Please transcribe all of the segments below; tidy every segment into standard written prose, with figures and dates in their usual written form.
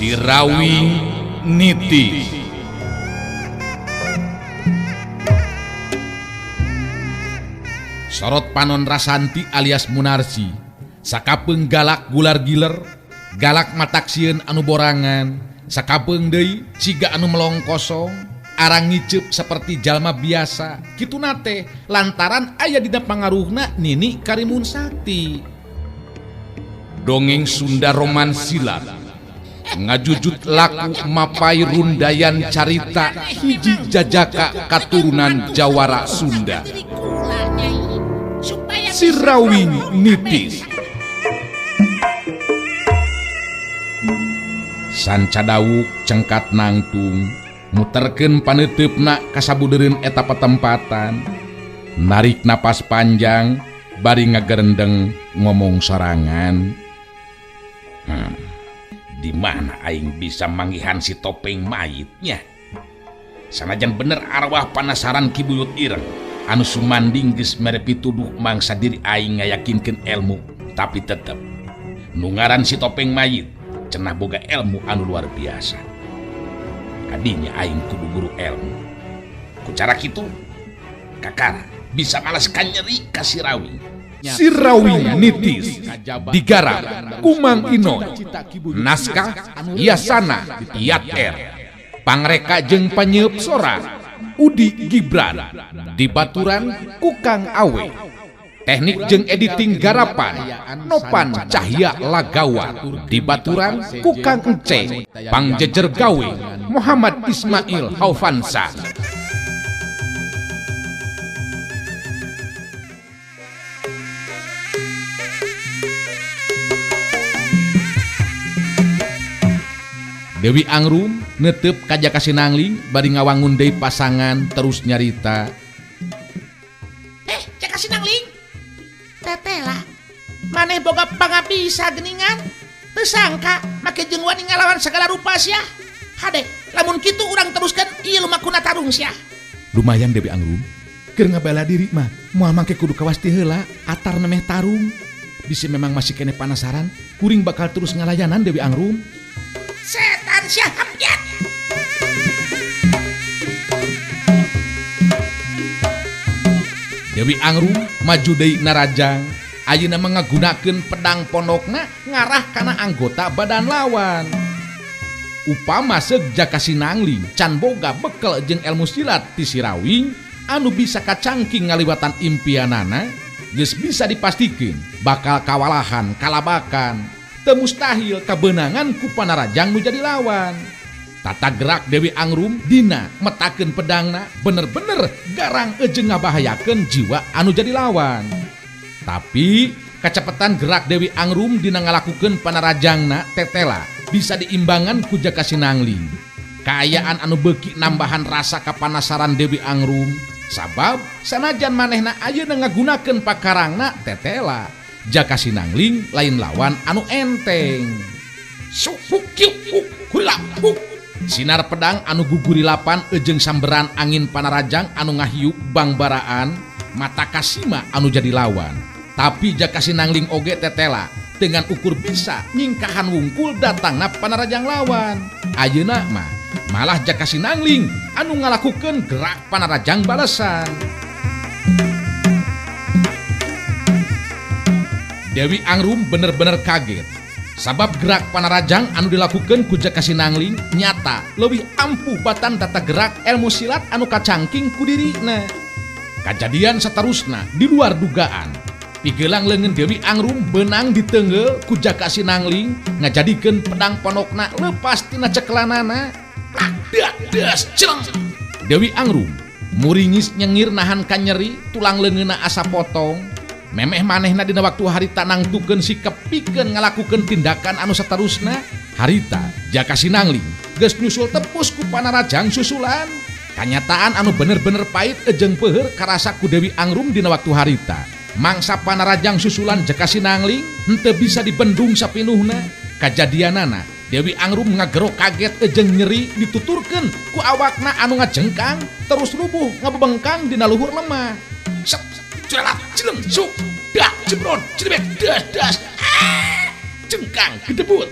Sirawing Niti. Sorot Panon Rasanti alias Munarsi, sakapeung galak gular giler, galak mataksieun anu borangan, sakapeung deui ciga anu melong kosong, arang ngiceup seperti jalma biasa, kitu nate lantaran aya dina pangaruhna Nini Karimun Sakti. Dongeng Sunda Roman Silat ngajujut laku mapai rundayan carita hiji jajaka katurunan Jawara Sunda. Sirawing Nitis. Sanca dawuk cengkat nangtung muterkeun paneuteup-na kasabudeureun eta patempatan, narik napas panjang bari ngagerendeng ngomong sorangan. Di mana aing bisa manggihan si topeng mayitnya? Sanajan bener arwah panasaran kibuyut ireng anu sumanding geus mere pituduh mangsa diri aing ngayakinkeun ilmu, tapi tetep nu ngaran si topeng mayit cenah boga ilmu anu luar biasa. Kadinya aing kudu guru ilmu. Ku cara kitu kakara bisa malaskan nyeri ka Sirawing. Sirawing Nitis digarap Kumang Inoy, naskah Yasana Yat R, pangreka jeung panyeup sora Udi Gibran, dibaturan Kukang Awe, teknik jeung editing garapan Nopan Cahya Lagawa, dibaturan Kukang Ence, pangjejer gawe Muhammad Ismail Haufansa. Dewi Angrum netep ka Jaka Sinangling bari ngawangun deui pasangan terus nyarita. Jaka Sinangling, tetela maneh boga pangabisa geuningan, teu sangka make jeung wani ngalawan segala rupa sia. Hade, lamun kitu urang teruskeun ieu lumakuna tarung sia. Lumayan Dewi Angrum, keur ngabala diri mah moal mangke kudu kawasti heula atar nemeh tarung. Bisi memang masih kene panasaran, kuring bakal terus ngalayanan Dewi Angrum. Setan syahapnya. Dewi Angrum maju deui narajang, ayeuna mengagunakeun pedang pondokna ngarah kana anggota badan lawan. Upama seug Jaka Sinangling can boga bekel jeung ilmu silat ti Sirawing anu bisa kacangking ngaliwatan impianana, geus bisa dipastikeun bakal kawalahan kalabakan. Teu mustahil kabeunangan ku panarajang nu jadi lawan. Tata gerak Dewi Angrum dina metakeun pedangna bener-bener garang ejeng ngabahayakeun jiwa anu jadi lawan. Tapi kacepetan gerak Dewi Angrum dina ngalakukeun panarajangna tetela bisa diimbangan ku Jaka Sinangling. Kaayaan anu beuki nambahan rasa kapanasaran Dewi Angrum, sabab sanajan manehna ayeuna ngagunakeun pakarangna tetela, Jaka Sinangling lain lawan anu enteng. Sinar pedang anu gugurilapan ejeng samberan angin panarajang anu ngahiup bangbaraan mata kasima anu jadi lawan. Tapi Jaka Sinangling oge tetela dengan ukur bisa nyingkahan wungkul datangna panarajang lawan. Ayeuna mah malah Jaka Sinangling anu ngalakukeun gerak panarajang balesan. Dewi Angrum bener-bener kaget, sabab gerak panarajang anu dilakukeun ku Jaka Sinangling nyata leuwih ampuh batan tata gerak ilmu silat anu kacangking ku dirina. Kajadian saterusna di luar dugaan, pigeulang leungeun Dewi Angrum beunang diteungeul ku Jaka Sinangling ngajadikeun pedang pondokna leupas tina cekelanana. Das celeng. Dewi Angrum muringis nyengir nahan ka nyeri tulang leungeunna asa potong. Memeh manehna dina waktu harita nangtukeun sikep pikeun ngalakukeun tindakan anu saterusna. Harita Jaka Sinangling geus nyusul tepus ku panarajang susulan. Kanyataan anu bener-bener pait ejeng peuheur karasa ku Dewi Angrum dina waktu harita. Mangsa panarajang susulan Jaka Sinangling henteu bisa dibendung sapinuhna. Kajadianana Dewi Angrum ngagero kaget ejeng nyeri dituturkeun ku awakna anu ngajengkang terus rubuh ngabebengkang dina luhur lemah. Celat celeng suk dah jebron jedebek das jengkang gedebut.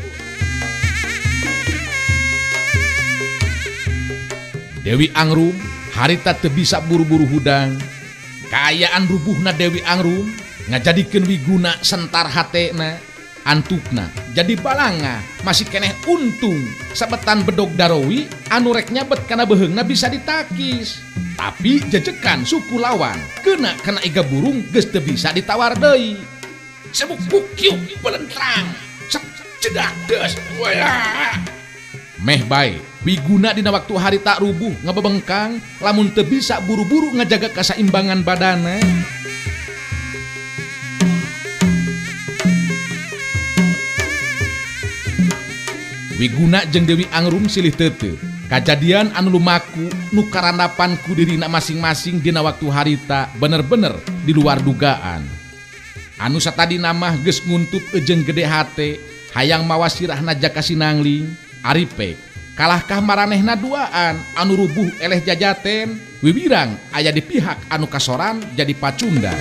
Dewi Angrum harita teu bisa buru-buru hudang. Kaayaan rubuhna Dewi Angrum ngajadikeun Wiguna sentar hatena, antukna jadi balanga masih keneh untung sabetan bedog Darowi anu rek nyabet kana beheungna bisa ditakis. Tapi jejekan suku lawan kena iga burung geus teu bisa ditawar deui. Sebuk kieu belentrang cedak deus. Meh bae Wiguna dina waktu harita rubuh ngabebengkang lamun teu bisa buru-buru ngajaga kasaimbangan badana. Wiguna jeung Dewi Angrum silih teuteu kajadian anu lumaku nu karandapan ku dirina masing-masing dina waktu harita bener-bener di luar dugaan. Anu satadi namah geus nguntup ejeng gede hate hayang mawa sirahna Jaka Sinangling aripe kalahkah maranehna duaan anu rubuh eleh jajaten wiwirang aya di pihak anu kasoran jadi pacundang.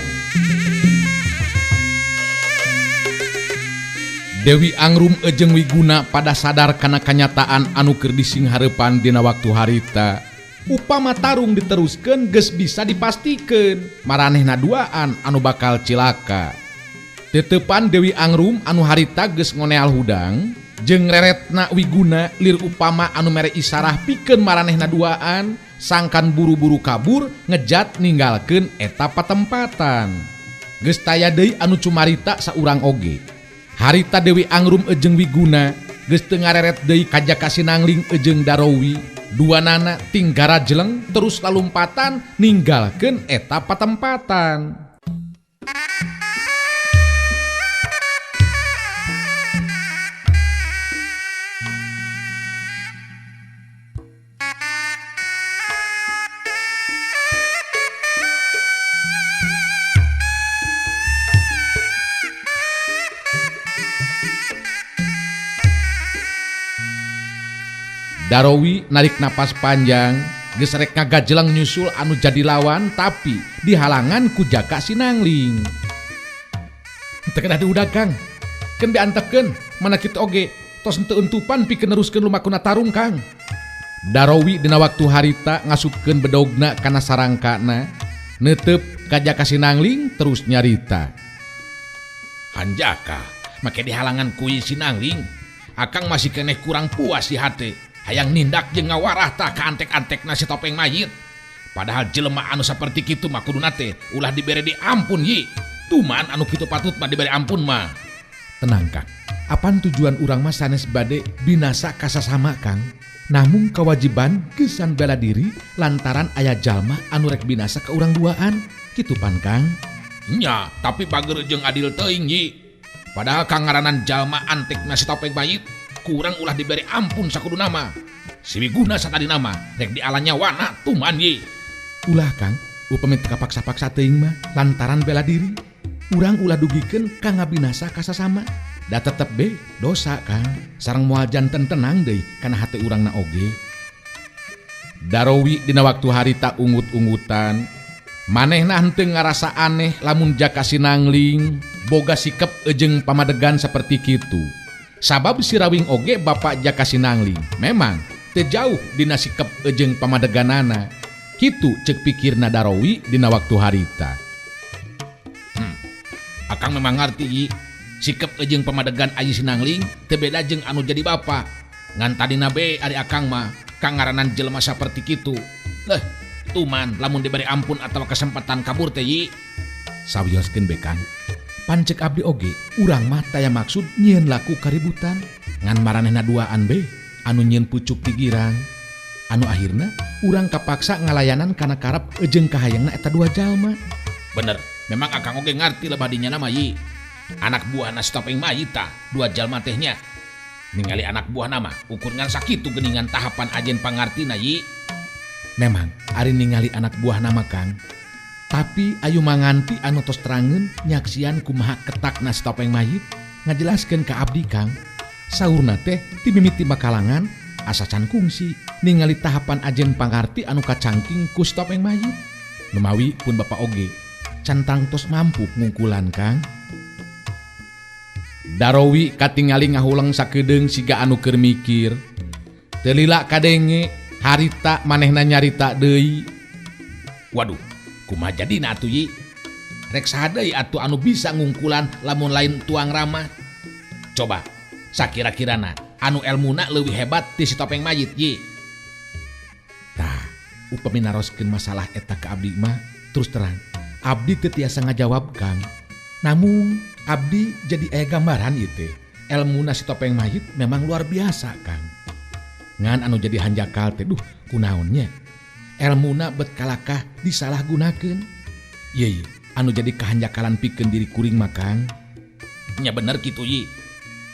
Dewi Angrum ejeng Wiguna pada sadar kana kanyataan anu keur disinghareupan dina waktu harita. Upama tarung diteruskeun geus bisa dipastikeun maranehna duaan anu bakal cilaka. Tetepan Dewi Angrum anu harita geus ngoneal hudang jeung reretna Wiguna lir upama anu mere isarah pikeun maranehna duaan sangkan buru-buru kabur ngejat ninggalkeun eta patempatan. Geus taya deui anu cumarita saurang oge. Harita Dewi Angrum ejeng Wiguna geus teu ngareret deui ka Jaka Sinangling ejeng Darowi, duanana tinggara jeleng terus lalumpatan ninggalkeun eta patempatan. Darowi narik napas panjang geus rek ngagajelang nyusul anu jadi lawan tapi dihalangan ku Jaka Sinangling. Teu kedah diudag Kang, keun diantepkeun mana kitu oge tos henteu entupan pikeun neruskeun lumakuna tarung Kang. Darowi dina waktu harita ngasupkeun bedogna kana sarangkana neuteup ka Jaka Sinangling terus nyarita. Hanjaka make dihalangan ku Sinangling, akang masih keneh kurang puas di hate. Hayang nindak jeung ngawarah tah ka antek-antekna si Topeng Mayit. Padahal jelema anu saperti kitu mah kuduna teh ulah dibere diampun Yi. Tuman anu kitu patut mah dibere ampun mah. Tenang Kang, apan tujuan urang mah sanes bade binasa kasasama Kang. Namun kewajiban gesan bela diri lantaran aya jalma anu rek binasa ka urang duaan. Kitu pan Kang. Nya, tapi bager jeung adil teuing Yi. Padahal Kang ngaranan jalma antekna si Topeng Mayit kurang ulah diberi ampun sakuduna mah. Si Wiguna satadi nama rek dialan nyawana tuman Yi. Ulah Kang, upami teu kapaksa-paksa teuing mah lantaran bela diri. Urang ulah dugikeun ka ngabinasa ka sasama. Da tetep be dosa Kang, sareng moal janten tenang deui kana hate urangna oge. Darowi dina waktu harita ungut-ungutan, manehna henteu ngarasa aneh lamun Jaka Sinangling boga sikep ejeng pamadegan saperti kitu. Sabab si Rawing oge bapak Jaka Sinangling memang teu jauh dina sikep ejeng pamadeganana. Kitu ceuk pikirna Darowi dina waktu harita. Akang memang ngarti Yi, sikep ejeng pamadegan Aji Sinangling teu beda jeung anu jadi bapak. Ngan tadina be ari akang mah kangaranan jelema saperti kitu. Leh, tuman lamun diberi ampun atawa kesempatan kabur teh Yi. Sawioskeun be Kang. Pancek abdi oge urang mah taya maksud nyieun laku kaributan ngan maranehna duaan be anu nyieun pucuk di girang. Anu akhirna urang kapaksa ngalayanan kana karep ejeng kahayangna eta dua jalma. Bener, memang akang oge ngarti lebah dinya nama Yi. Anak buahna si Topeng Mayit tah dua jalma tehnya. Ningali anak buah nama ukur ngan sakitu geuningan tahapan ajen pangartina Yi. Memang ari ningali anak buah nama Kang. Tapi ayu manganti anu tos terangeun nyaksian kumaha ketakna si Topeng Mayit ngajelaskeun ka abdi Kang. Saurna teh ti mimiti makalangan asa can kungsi ningali tahapan ajen pangarti anu kacangking ku si Topeng Mayit. Lumawi pun bapak oge can tangtos mampu ngungkulan Kang. Darowi katingali ngahulang sakedeung siga anu keur mikir. Teu lila kadenge harita manehna nyarita deui. Waduh, kumaha jadina atuh Yi? Rek saha deui atuh anu bisa ngungkulan lamun lain tuang rama? Coba, sakira-kirana anu elmuna leuwih hebat ti si Topeng Mayit Yi. Tah, upami naroskeun masalah eta ka abdi mah, terus terang, abdi teu tiasa ngajawab Kang. Namun abdi jadi aya gambaran ieu teh. Elmuna si Topeng Mayit memang luar biasa Kang. Ngan anu jadi hanjakal teh duh kunaonnya. Elmuna bet kalakah disalahgunakeun. Ieu anu jadi kahanjakalan pikeun diri kuring mah Kang. Nya bener kitu Yi.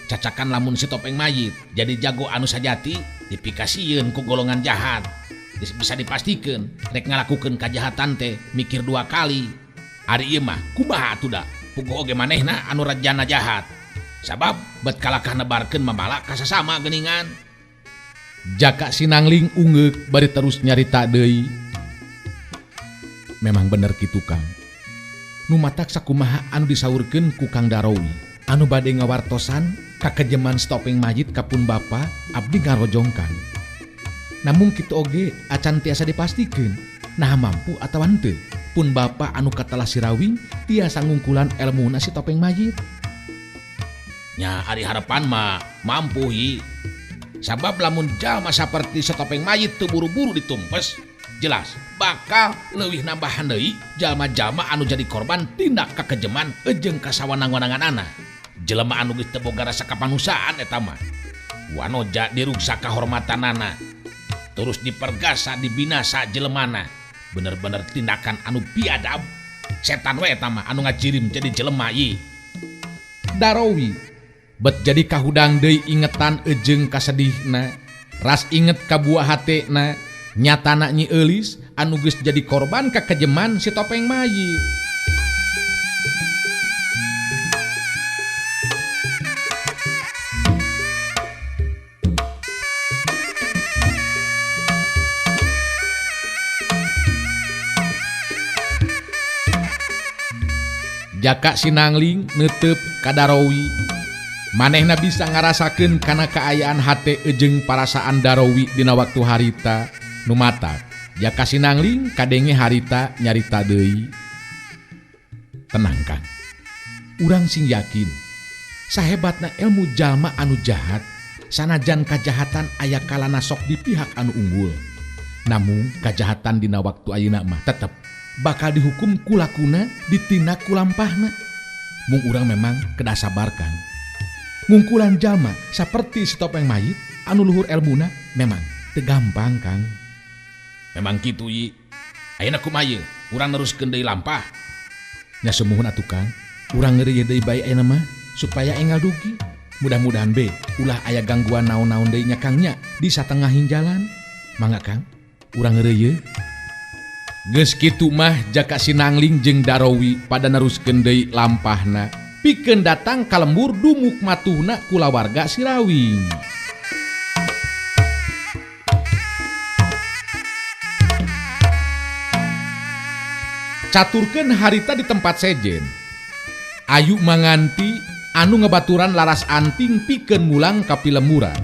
Cacakan lamun si Topeng Mayit jadi jago anu sajati dipikasieun ku golongan jahat. Bisa dipastikeun rek ngalakukeun kajahatan teh mikir 2 kali. Ari ieu mah kumaha atuh da? Puguh oge manehna anu rajana jahat. Sabab bet kalakah nebarkeun mamala ka sasama geuningan. Jaka Sinangling ungeuk bari terus nyarita deui. Memang bener kitu Kang. Nu matak sakumaha anu disaurkeun ku Kang Darowi anu bade ngawartosan kakejeman Topeng Mayit kapun bapa abdi ngarojong Kang. Namun kitu oge acan tiasa dipastikeun nah mampu atawa henteu pun bapa anu katalah sirawing tiasa ngungkulan elmuna si Topeng Mayit. Nya ari harapan mah mampu Hi. Sabab lamun jalma saperti si Topeng Mayit teu buru-buru ditumpes, jelas bakal leuwih nambahan deui jalma-jalma anu jadi korban tindak kakejeman jeung kasawanang-wananganana. Jelema anu geus teu boga rasa kapanusaan eta mah wanoja diruksa kahormatanana, terus dipergasa dibinasa jelemana. Bener-bener tindakan anu biadab. Setan we eta mah anu ngajirim jadi jelema Yi. Darowi bet jadi kahudang deui ingetan jeung kasedihna, ras inget ka buah hatena nyatana Nyi Eulis anu geus jadi korban kakejeman si Topeng Mayit. Jaka Sinangling neuteup ka Darowi. Manehna bisa ngarasakeun kana kaayaan hate jeung parasaan Darowi dina waktu harita nu matak. Jaka Sinangling kadenge harita nyarita deui. Tenang Kang. Urang sing yakin sahebatna ilmu jalma anu jahat sanajan kajahatan aya kalana sok di pihak anu unggul. Namun kajahatan dina waktu ayeuna mah tetep bakal dihukum kulakuna ditindak kulampahna. Mung urang memang kedah sabar Kang. Ngungkulan jalma saperti si Topeng Mayit anu luhur elmuna memang teu gampang Kang. Memang kitu Yi. Ayeuna kumaha urang neruskeun deui lampah. Nya sumuhun atuh Kang. Urang ngeureuyeuh deui bae ayeuna mah supaya enggal dugi. Mudah-mudahan be ulah aya gangguan naon-naon deui nya Kang nya di satengahing jalan. Mangga Kang, urang ngeureuyeuh. Geus kitu mah Jaka Sinangling jeung Darowi pada neruskeun deui lampahna pikeun datang ka lembur dumuk matuhna kulawarga Sirawing. Caturkeun harita di tempat sejen. Ayu manganti anu ngebaturan laras anting pikeun mulang ka pilemuran.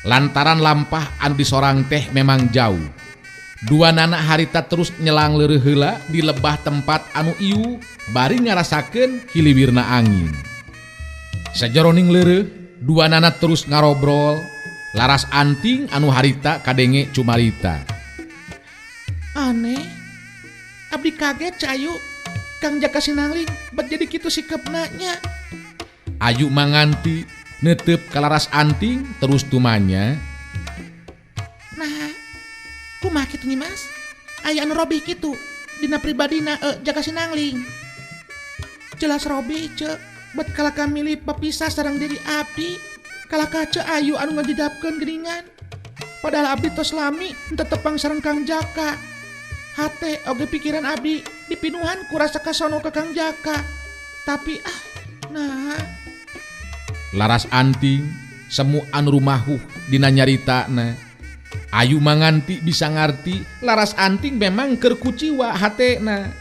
Lantaran lampah anu disorang teh memang jauh. Dua nana harita terus nyelang leureuh heula di lebah tempat anu ieu bari ngarasakeun hiliwirna angin. Sajeroning leureuh dua nana terus ngarobrol laras anting anu harita kadenge cumarita. Aneh, abdi kaget Cayu. Kang Jaka Sinangling bet jadi kitu sikepna nya. Ayu manganti neuteup ka laras anting terus tumanya. Nah, kumaha kitu nih Mas? Aya anu robih kitu dina pribadina Jaka Sinangling. Jelas robih ceuk, bet kalaka milih papisah sareng diri abdi. Kalaka ceuk Ayu anu ngajidapkeun geuningan. Padahal abdi tos lami henteu tepang sareng Kang Jaka. Hate oge pikiran abdi dipinuhan ku rasa kasono ka Kang Jaka. Tapi nah laras anting semu anu rumahuh dina nyaritana. Ayu manganti bisa ngarti laras anting memang keur kuciwa hatena.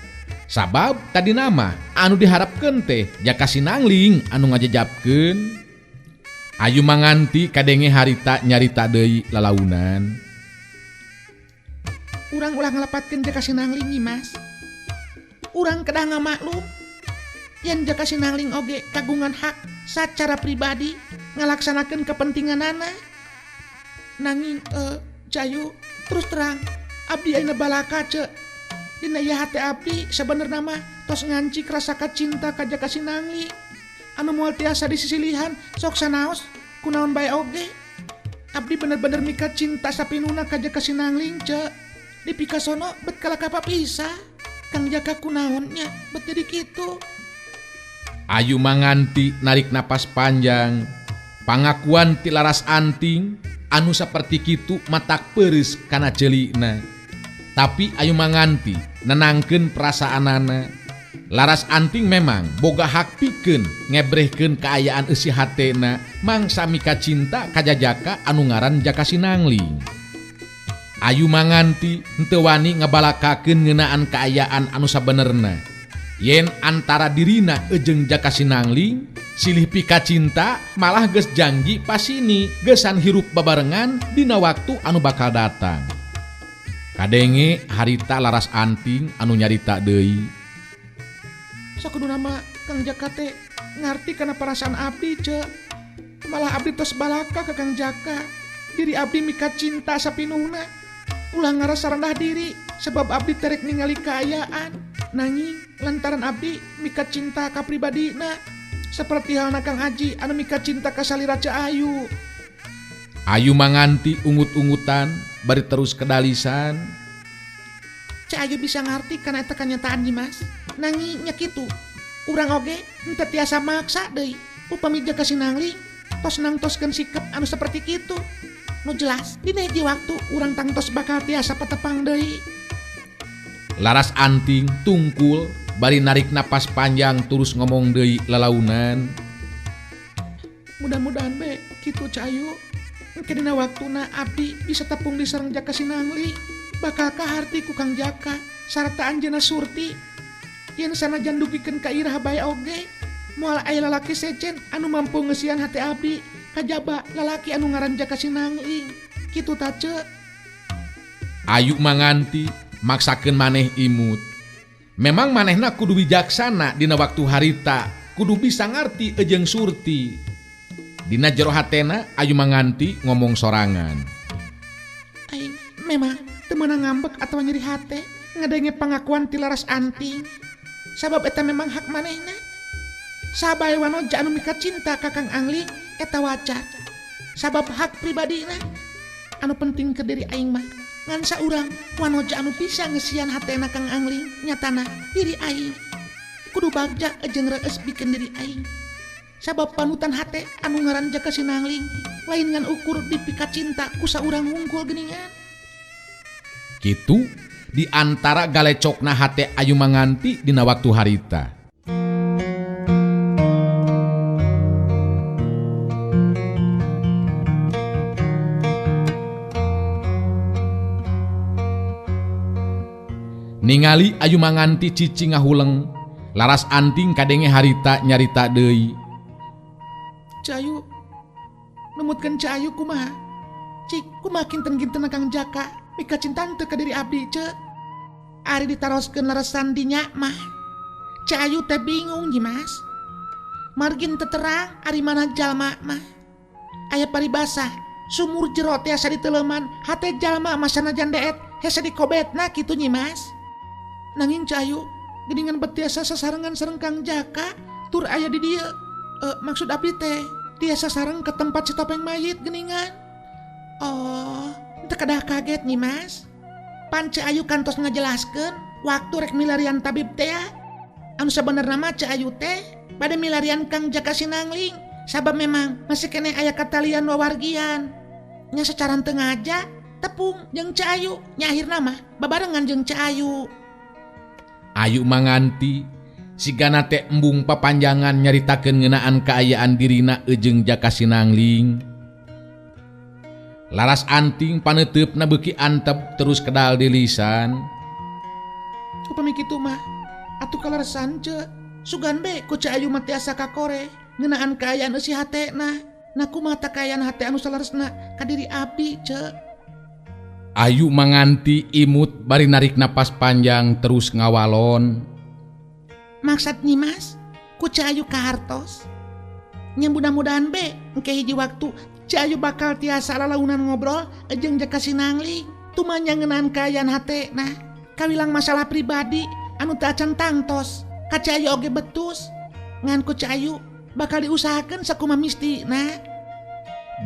Sabab tadi nama anu diharapkeun teh Jaka Sinangling anu ngajajabkeun. Ayu manganti kadenge harita nyarita deui lalaunan. urang ulah ngelepatkeun Jaka Sinangling Nyimas. Urang kedah ngamaklum yen Jaka Sinangling oge kagungan hak sacara pribadi ngalaksanakeun kepentinganana. Nanging Cayu terus terang abdi ayeuna balaka ceuk. Dina ieu hate abdi sabenerna mah tos ngancik rasa kacinta ka Jaka Sinangling. Anu moal tiasa disisilihan sok sanaos kunaon bae oge. Abdi bener-bener mika cinta sapinuna ka Jaka Sinangling ceuk. Di pikasono bet kalaka papisah. Kang Jaka kunaonnya bet jadi kitu. Ayu manganti narik napas panjang. Pangakuan ti Laras Anting anu saperti kitu matak peureus kana ceulina. Tapi ayu manganti nenangkeun perasaanana. Laras Anting memang boga hak pikeun ngebrehkeun kaayaan eusi hatena mangsa mika cinta ka Jaka anu ngaran Jaka Sinangling. Ayu manganti henteu wani ngabalakakeun ngeunaan kaayaan anu sabenerna. Yen antara dirina jeung Jaka Sinangling silih pika cinta malah geus janji pasini geusan hirup babarengan dina waktu anu bakal datang. Kadenge harita Laras Anting anu nyarita deui. Sakuduna mah Kang Jaka teh ngarti kana perasaan abdi ceuk. Malah abdi tos balaka ka Kang Jaka. Diri abdi mika cinta sapinuhna. Ulah ngarasa rendah diri sebab abdi terek ningali kaayaan. Nanging lantaran abdi mika cinta ka pribadina saperti halna Kang Aji anu mika cinta ka salira Cahayu. Ayu manganti ungut-ungutan bari terus kedalisan. Cahayu bisa ngarti kana eta kanyataan Nyimas. Nanging nya kitu urang oge henteu tiasa maksa deui upami Jaka Sinangling tos nangtoskeun sikap anu saperti kitu. Nu jelas dina hiji waktu urang tangtos bakal tiasa patepang deui. Laras Anting tungkul bari narik napas panjang terus ngomong deui lalaunan. Mudah-mudahan be kitu Cahayu. Engke dina waktuna abdi bisa tepung di sareng Jaka Sinangling. Bakal kaharti ku Kang Jaka sarta anjeunna Surti. Yen sanajan dugikeun ka irah bae oge moal aya lalaki secen anu mampu ngeusian hate abdi kajaba lalaki anu ngaran Jaka Sinangling. Kitu ta ceuk. Ayu manganti maksakeun maneh imut. Memang manehna kudu bijaksana dina waktu harita, kudu bisa ngarti jeung Surti. Dina jero hatena Ayu manganti ngomong sorangan. Aing memang teu meunang ngambek atawa nyeri hate ngadenge pangakuan ti Laras Anting. Sabab eta memang hak manehna. Sabae wanoja anu mika cinta ka Kang Angling eta wajar. Sabab hak pribadina. Anu penting ke diri aing mah ngan saurang wanoja anu bisa ngesian hatena Kang Angling nyatana diri aing. Kudu bagja jeung reueus bikeun diri aing. Sabab panutan hate anu ngaran Jaka Sinangling lain ngan ukur dipika cinta ku saurang hungkul geuningan. Kitu di antara galecokna hate Ayu manganti dina waktu harita. Ningali Ayu manganti cici ngahuleng, Laras Anting kadenge harita nyarita deui. Cahayu numutkeun Cahayu kumaha? Cik kumaha kinten-kinten Kang Jaka mika cinta teu ka diri abdi ceuk. Ari ditaroskeun leresan di nya mah Cahayu teh bingung Nyimas. Margin teu terang ari mana jalma mah. Aya paribasa sumur jero tiasa diteuleman hate jalma mah sanajan deet hese dikobetna kitu Nyimas. Nanging Cahayu geuningan betiasa sasarengan sareng Kang Jaka tur aya di dieu. Maksud abdi teh tiasa sareng ke tempat si topeng mayit geuningan. Oh, teu kedah kaget Nyimas. Pan Cahayu kantos ngajelaskeun waktu rek milarian tabib teh anu sabenerna mah Cahayu teh bade milarian Kang Jaka Sinangling sabab memang masih keneh aya katalian wawargian. Nya sacara teu ngaja tepung jeung Cahayu nya akhirna mah babarengan jeung Cahayu. Ayu manganti sigana teh embung papanjangan nyaritakeun ngeunaan kaayaan dirina jeung Jaka Sinangling. Laras Anting paneteupna beuki antep terus kedal di lisan. Upami kitu mah atuh kaleresan ceuk sugan be ku Cahayu mah tiasa kakore ngeunaan kaayaan eusi hatena. Na kumaha teh kaayaan hate anu salaresna ka diri abdi ceuk. Ayu manganti imut bari narik napas panjang terus ngawalon. Maksud Nyimas, ku Cahayu kahartos. Nya mudah-mudahan be, engke hiji waktu Cahayu bakal tiasa lalaunan ngobrol jeung Jakasi Nangling. Tumanya ngeunaan kaayaan hatena. Kawilang masalah pribadi anu teu acan tangtos. Ka Cahayu oge betus. Ngan ku Cahayu bakal diusahakeun sakumaha mistina.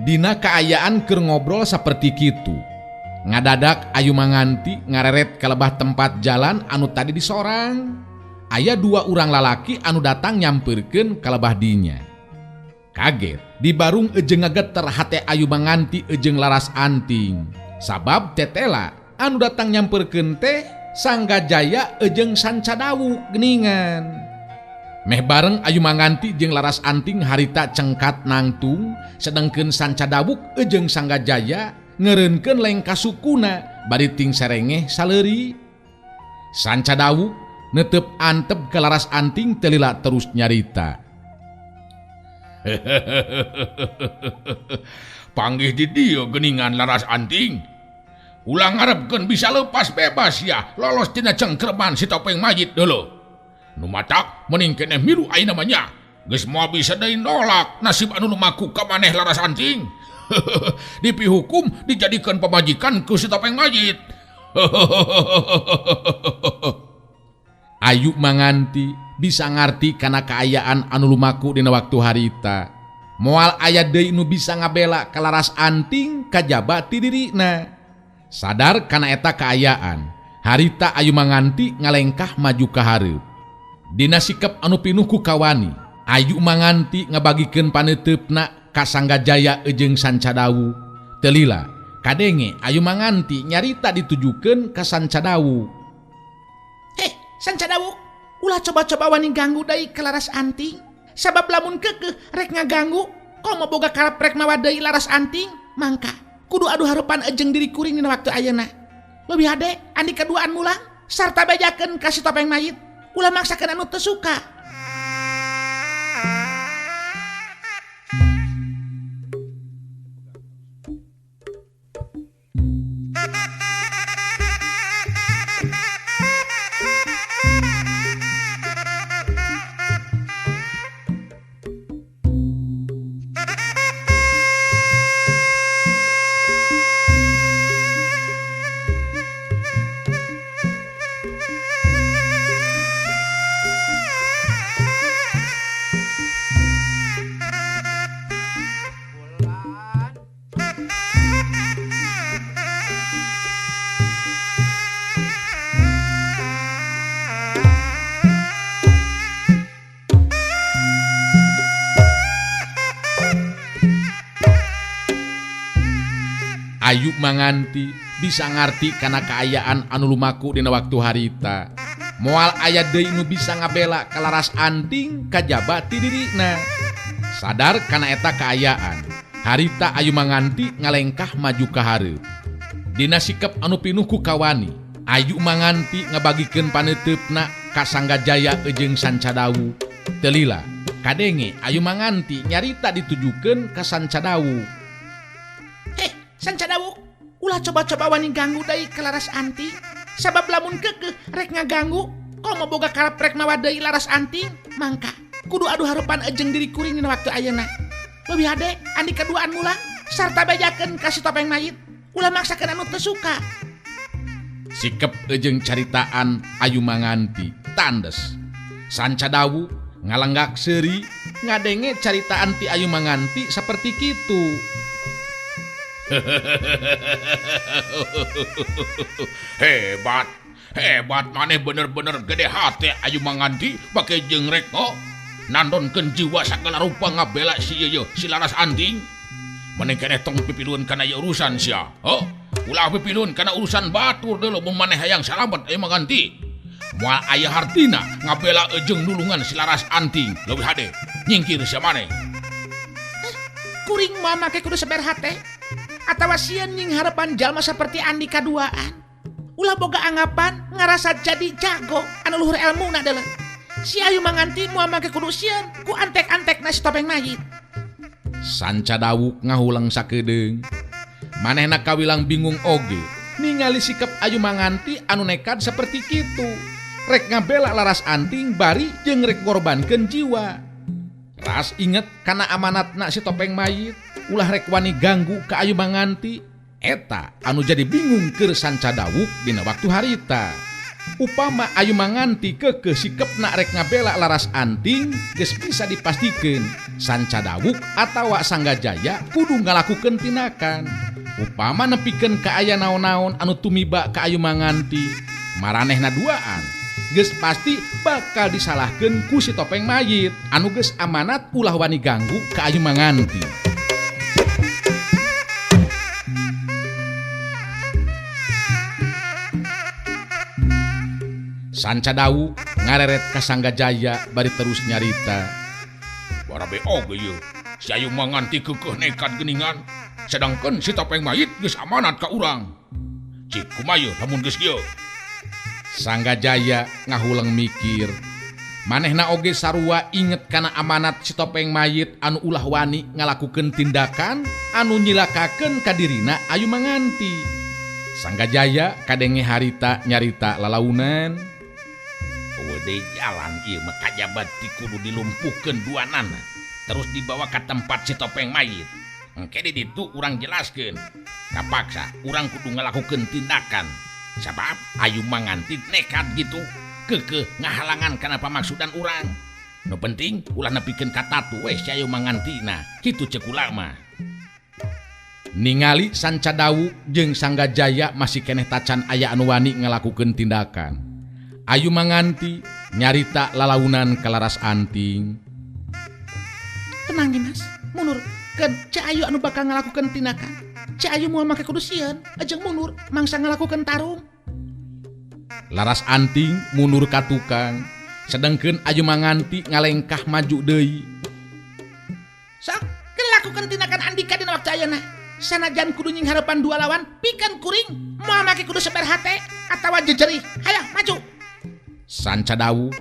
Dina kaayaan keur ngobrol saperti kitu. Ngadadak Ayu manganti ngareret ka lebah tempat jalan anu tadi disorang. Aya 2 urang lalaki anu datang nyampeurkeun ka lebah dinya. Kaget di barung ejeng ngageter hate Ayu manganti ejeng laras anting. Sabab tetela anu datang nyampeurkeun teh Sanggajaya ejeng Sancadawu geuningan. Meh bareng Ayu manganti jeung laras anting harita cengkat nangtung, sedengkeun Sancadawuk ejeng Sanggajaya ngeureunkeun lengka sukuna bari ting serengeh saleuri. Sancadawuk neuteup antep ke laras anting teu lila terus nyarita. Panggih di dieu geuningan laras anting. Ulang ngarepkeun bisa lepas bebas ya lolos tina cengkreman si topeng mayit deuleu. Nu matak mending keneh milu ayeuna mah nya. Geus moal bisa deui nolak nasib anu lumaku ka maneh laras anting. Dipihukum dijadikeun pamajikan ku si topeng mayit. Ayu manganti bisa ngarti kana kaayaan anu lumaku dina waktu harita. Moal aya deui nu bisa ngabela ka laras anting kajaba ti dirina. Sadar kana eta kaayaan, harita Ayu manganti ngalengkah maju ka hareup. Dina sikep anu pinuh ku kawani, Ayu manganti ngabagikeun paneteupna ka Sanggajaya ejeng Sancadawu. Teu lila kadenge Ayu manganti nyarita ditujukeun ka Sancadawu. Heh, Sancadawu, ulah coba-coba wani ganggu deui ka laras anting. Sabab lamun keukeuh rek ngaganggu, komo boga karep rek mawa deui laras anting, mangka kudu adu harupan ejeng diri kuring dina waktu ayeuna. Leuwih hade andi kaduaan mulang sarta bejakeun ka si topeng mayit. Ulah maksakeun anu teu suka. Ayu manganti bisa ngarti kana kaayaan anu lumaku dina waktu harita. Moal aya deui nu bisa ngabela ka laras anting kajaba ti dirina. Sadar kana eta kaayaan, harita Ayu manganti ngalengkah maju ka hareup. Dina sikep anu pinuh ku kawani, Ayu manganti ngabagikeun paneteupna ka Sanggajaya ejeng Sancadawu. Teu lila kadenge Ayu manganti nyarita ditujukeun ka Sancadawu. Sancadawu, ulah coba-coba wani ganggu deui ka laras anting. Sabab lamun keukeuh rek ngaganggu, komo boga karep rek mawa deui laras anting, mangka kudu adu harupan ejeng diri kuring dina waktu ayeuna. Leuwih hade andi kaduaan mulang sarta bejakeun ka si topeng mayit. Ulah maksakeun anu teu suka. Sikep ejeng caritaan Ayu manganti tandes. Sancadawu ngalenggak seuri ngadenge caritaan ti Ayu manganti saperti kitu. Hebat maneh bener-bener gede hati Ayu manganti bake jeung rek nandonkeun jiwa sagala rupa ngabela si ieu si laras anting. Maneh keneh tong pipiluan kana ieu urusan sia. Ulah pipiluan kana urusan batur deuleu mun maneh hayang salamet Ayu manganti. Moal aya hartina ngabela ejeng nulungan si laras anting, leuwih hade nyingkir sia maneh. Kuring mah make kudu sabar hate. Atawa sieun nying harapan jalma seperti andi kaduaan. Ulah boga anggapan ngarasa jadi jago anu luhur elmuna deuleu. Si Ayu manganti moal make kudu sieun ku antek-antekna si topeng mayit. Sancadawu ngahulang sakedeung. Manehna kawilang bingung oge ningali sikap Ayu Manganti anu nekat seperti itu rek ngabela laras anting bari jeung rek ngorbankeun jiwa. Ras inget kana amanatna si topeng mayit ulah rek wani ganggu ka Ayu Manganti. Eta anu jadi bingung keur Sanca Dawuk dina waktu harita. Upama Ayu Manganti kekeh sikepna rek ngabela laras anting geus bisa dipastikeun Sanca Dawuk atawa Sanggajaya kudu ngalakukeun tindakan. Upama nepikeun ka aya naon-naon anu tumiba ka Ayu Manganti maranehna duaan geus pasti bakal disalahkeun ku si topeng mayit anu geus amanat ulah wani ganggu ka Ayu Manganti. Sanca Dawuk ngareret ka Sanggajaya bari terus nyarita. Barabe oge ye, si Ayu Manganti kekeh nekat geuningan, sedangkan si topeng mayit geus amanat ka urang. Cik kumaha lamun geus kieu? Sanggajaya ngahuleng mikir. Manehna oge sarua inget kana amanat si topeng mayit anu ulah wani ngalakukeun tindakan anu nyilakakeun ka dirina Ayu Manganti. Sanggajaya kadenge harita nyarita lalaunan. Wede jalan ieu mah kajabat kudu dilumpuhkeun duanana terus dibawa ke tempat si topeng mayit. Engke di ditu urang jelaskeun. Kapaksa urang kudu ngalakukeun tindakan. Sabab Ayu Manganti nekat gitu kekeh ngahalangan kana pamaksudan urang. Nu penting ulah nepikeun ka tatu we si Ayu Mangantina. Kitu ceuk ulah mah. Ningali Sanca Dawuk jeung Sanggajaya masih keneh tacan aya anu wani ngalakukeun tindakan. Ayu Manganti nyarita lalaunan ka laras anting. Tenang Dimas, munur keun Cik Ayu anu bakal ngalakukeun tindakan. Cik Ayu moal make kudu sieun, ajeng munur mangsa ngalakukeun tarung. Laras anting mundur ka tukang, sedengkeun Ayu Manganti ngalengkah maju deui. Sok ngalakukeun tindakan Andika dina waktu ayeuna. Sanajan kudu nying harapan dua lawan, pikeun kuring moal make kudu sabar hate atawa jejerih. Hayo maju. Sanca Dawuk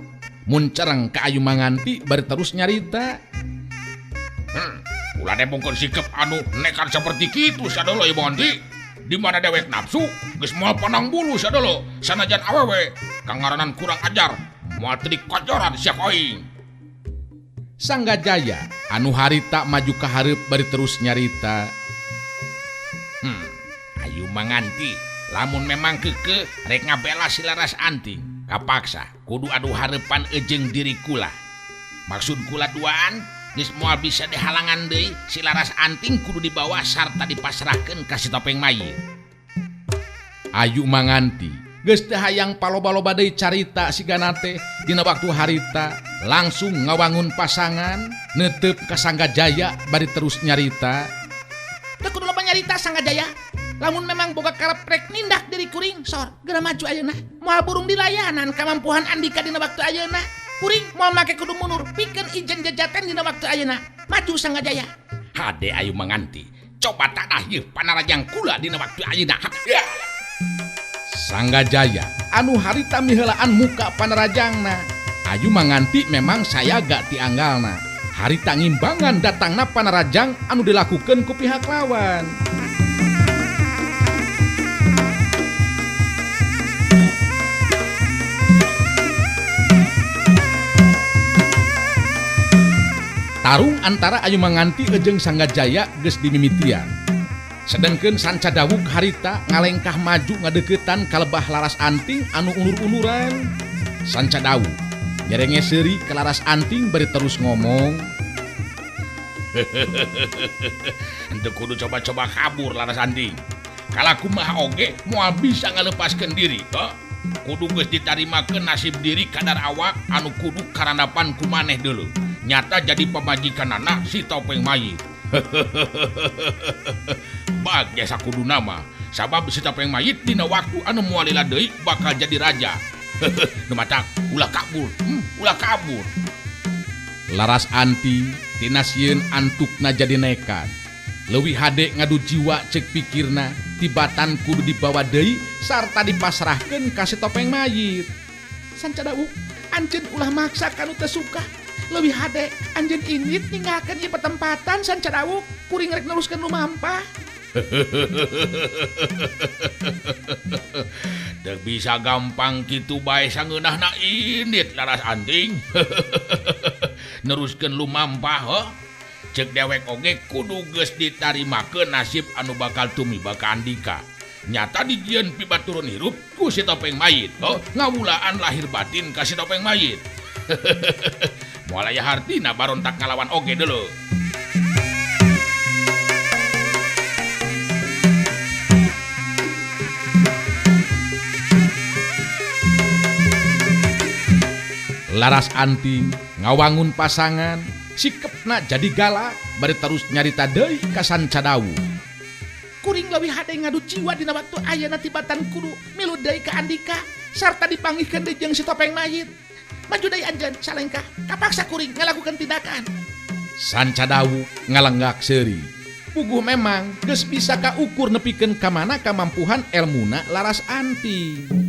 mun cereng ka Ayu Manganti bari terus nyarita. Ulah depongkeun sikep anu nekat seperti kitu sadolo Ayu Manganti. Di mana dewek nafsu geus moal panang bulu sadolo sanajan awewe kangaranan kurang ajar moal teu dikocoran sia koing. Sanggajaya anu harita maju ka hareup bari terus nyarita. Ayu Manganti lamun memang kekeh rek ngabela si laras anting kapaksa kudu adu harepan ejeng diri kula. Maksud kula duaan geus moal bisa dihalangan deui si laras anting kudu dibawa sarta dipasrahkeun ka si topeng mayit. Ayu Manganti geus teu hayang paloba-loba deui carita sigana teh dina waktu harita langsung ngawangun pasangan neuteup ka Sanggajaya bari terus nyarita. Teu kudu loba nyarita Sanggajaya. Lamun memang boga karep rek nindak diri kuring sor geura maju ayeuna moal burung dilayanan kamampuhan Andika dina waktu ayeuna. Kuring moal make kudu mundur pikeun ijen jajaten dina waktu ayeuna. Maju Sanggajaya. Hade Ayu Manganti, coba tanah ieu panarajang kula dina waktu ayeuna. Sanggajaya anu harita miheulaan muka panarajangna. Ayu Manganti memang sayaga ti anggalna. Harita ngimbangan datangna panarajang anu dilakukeun ku pihak lawan. Tarung antara Ayu Manganti jeung Sanggajaya geus dimimitian. Sedengkeun Sanca Dawuk harita ngalengkah maju ngadeuketan ka lebah laras anting anu unur-unuran. Sanca Dawuk nyerenge seuri ka laras anting bari terus ngomong. Henteu kudu coba-coba kabur laras anting. Kala kumaha oge moal bisa ngalepaskeun diri, kudu geus ditarimakeun nasib diri kadar awak anu kudu karandapan ku maneh deuleu. Nyata jadi pemajikanana si topeng mayit. Bagja sakudu nama sabab si topeng mayit dina waktu anu moal lila deui bakal jadi raja. Nu matak ulah kabur, ulah kabur. Laras anting tina sieun antukna jadi nekat. Leuwih hade ngadu jiwa cek pikirna tibatan kudu dibawa deui sarta dipasrahkeun ka si topeng mayit. Sanca Dawuk, anjeun ulah maksa kanu teu suka. Leuwih hade anjeun ingit ninggalkeun ieu petempatan Sanca Dawuk kuring rek neruskeun lumampah. Teu bisa gampang kitu bae sangeunahna indit laras anting. Neruskeun lumampah heuh. Cek dewek oge kudu geus ditarimakeun nasib anu bakal tumiba ka Andika. Nyata dijieun pibaturun hirup ku si topeng mayit heuh, ngawulaan lahir batin ka si topeng mayit. Moal aya hartina barontak ngalawan oge deuleu. Laras anting ngawangun pasangan sikepna jadi galak bari terus nyarita deui ka Sancadawu. Kuring leuwih hade ngadu jiwa dina waktu ayeuna tibatan kudu milu deui ka Andika sarta dipanggihkeun deui jeung si topeng mayit. Maju deui anjeun salengkah kapaksa kuring ngalakukeun tindakan. Sancadawu ngalenggak seuri. Puguh memang geus bisa kaukur nepikeun ka mana kamampuhan elmuna Laras anting.